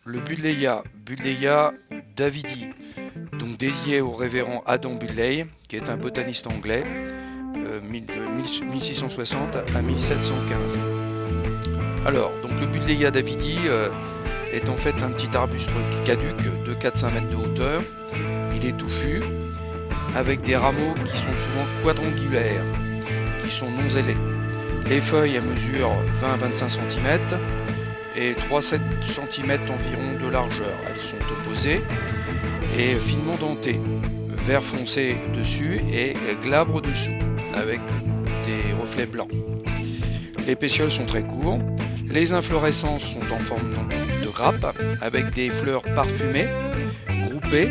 le Buddleia davidi, donc dédié au révérend Adam Budleigh, qui est un botaniste anglais, de 1660 à 1715. Alors, donc le Buddleia davidi est en fait un petit arbuste caduc de 4-5 mètres de hauteur. Il est touffu, avec des rameaux qui sont souvent quadrangulaires, qui sont non ailés. Les feuilles mesurent 20 à 25 cm et 3-7 cm environ de largeur. Elles sont opposées et finement dentées, vert foncé dessus et glabre dessous, avec des reflets blancs. Les pétioles sont très courts. Les inflorescences sont en forme de grappe, avec des fleurs parfumées, groupées,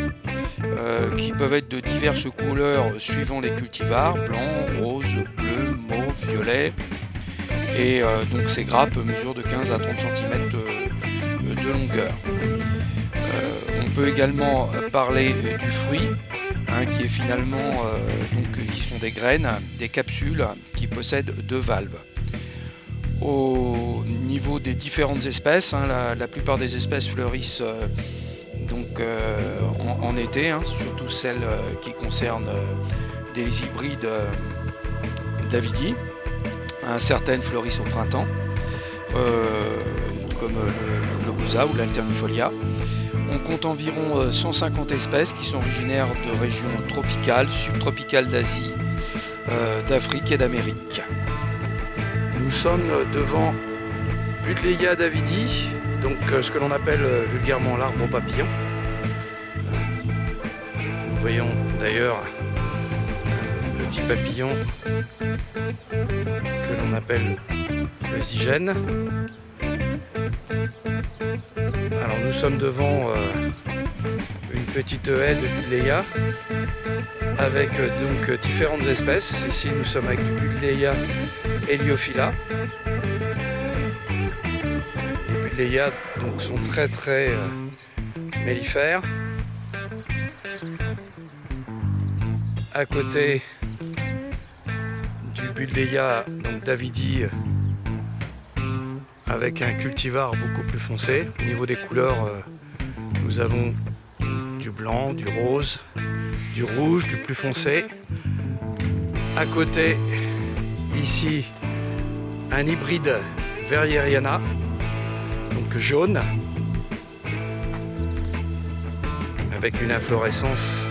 qui peuvent être de diverses couleurs suivant les cultivars, blanc, rose, bleu, mauve, violet. Et donc ces grappes mesurent de 15 à 30 cm de longueur. On peut également parler du fruit, qui est finalement qui sont des graines, des capsules qui possèdent 2 valves. Au niveau des différentes espèces, la plupart des espèces fleurissent en été, surtout celles qui concernent des hybrides davidi. Certaines fleurissent au printemps, comme le globosa ou l'alternifolia. On compte environ 150 espèces qui sont originaires de régions tropicales, subtropicales d'Asie, d'Afrique et d'Amérique. Nous sommes devant Buddleia davidi, donc ce que l'on appelle vulgairement l'arbre aux papillons. Nous voyons d'ailleurs un petit papillon que l'on appelle le zygène. Alors nous sommes devant une petite haie de Buddleia avec donc différentes espèces. Ici nous sommes avec du Buddleia Heliophylla. Les Buddleia donc sont très mellifères. À côté du Buddleia donc davidi avec un cultivar beaucoup plus foncé. Au niveau des couleurs, nous avons du blanc, du rose, du rouge, du plus foncé. À côté, ici, un hybride Verrieriana, donc jaune, avec une inflorescence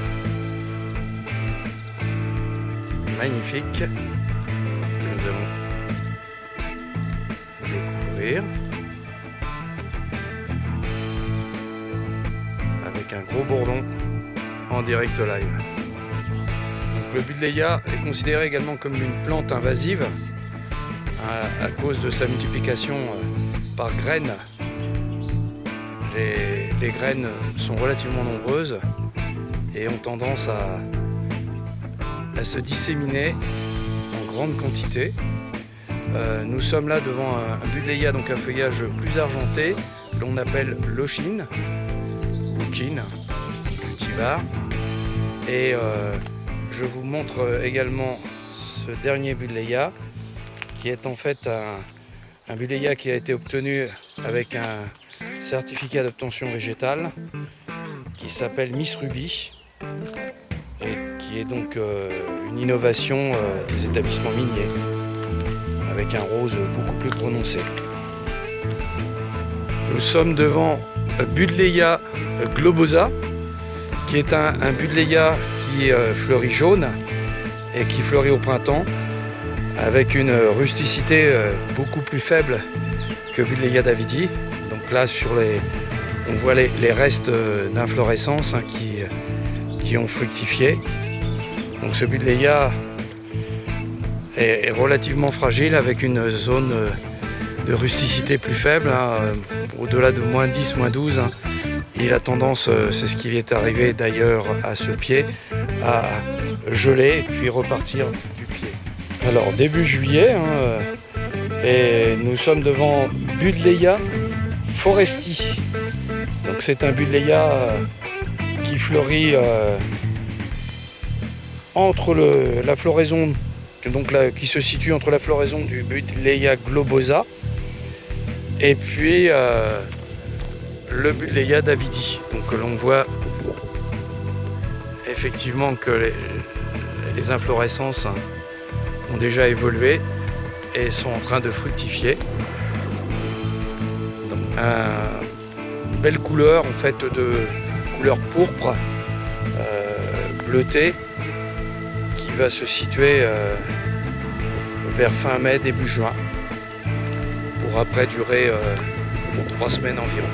magnifique que nous allons découvrir avec un gros bourdon en direct live. Donc, le Buddleia est considéré également comme une plante invasive à cause de sa multiplication par graines. Les graines sont relativement nombreuses et ont tendance à se disséminer en grande quantité. Nous sommes là devant un Buddleia, donc un feuillage plus argenté, que l'on appelle l'Ochin, Kin, cultivar. Et je vous montre également ce dernier Buddleia, qui est en fait un Buddleia qui a été obtenu avec un certificat d'obtention végétale qui s'appelle Miss Ruby, et qui est donc une innovation des établissements miniers, avec un rose beaucoup plus prononcé. Nous sommes devant Buddleia globosa, qui est un Buddleia qui fleurit jaune et qui fleurit au printemps, avec une rusticité beaucoup plus faible que Buddleia davidi. Donc là, on voit les restes d'inflorescence qui ont fructifié. Donc ce Buddleia est relativement fragile, avec une zone de rusticité plus faible, au-delà de -10, -12. Il a tendance, c'est ce qui est arrivé d'ailleurs à ce pied, à geler puis repartir du pied. Alors début juillet, et nous sommes devant Buddleia foresti. Donc c'est un Buddleia qui fleurit entre la floraison, donc là, qui se situe entre la floraison du Buddleia globosa et puis le Buddleia davidi. Donc l'on voit effectivement que les inflorescences ont déjà évolué et sont en train de fructifier. Donc, une belle couleur en fait, de couleur pourpre bleutée, qui va se situer vers fin mai, début juin, pour après durer 3 semaines environ.